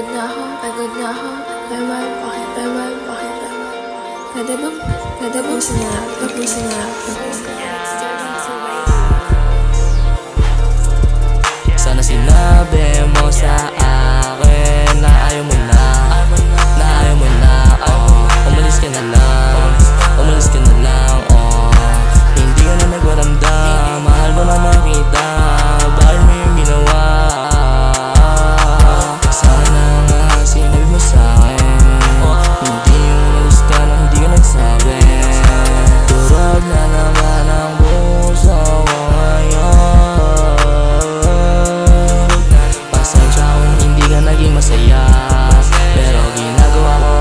Pagod na ako. Bye-bye, bakit? Pwede bang tapusin na. Sana sinabi mo sa akin na ayaw mo na, umalis ka na lang, hindi ka na nagparamdam, mahal mo na makita, bakit mo yung ginawa? Sana nga sinabi mo sa akin, hindi yung umalis ka na hindi ka nagsabi. Durog na naman ang puso ko ngayon, pasensya kung hindi ka naging masaya, pero ginagawa ko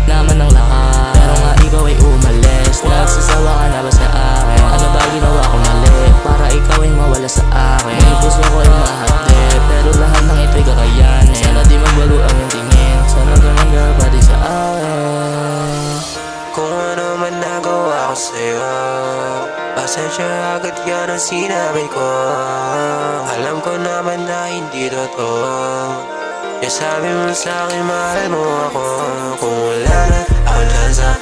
naman ang lahat. Pero nga ikaw ay umalis, nagsasawa ka na ba sa akin? Ano ba ginawa ko mali para ikaw ay mawala sa akin? May puso ko ay mahati, pero lahat ng ito'y kakayanin. Sana di magbago ang iyong tingin, sana ganun ka pa din sa akin. Kung ano man nagawa ko sa'yo, pasensya agad yan ang sinabi ko. Alam ko naman na hindi totoo, kaya sabi mo sa'kin mahal mo ako. Kung wala na ako dyan sa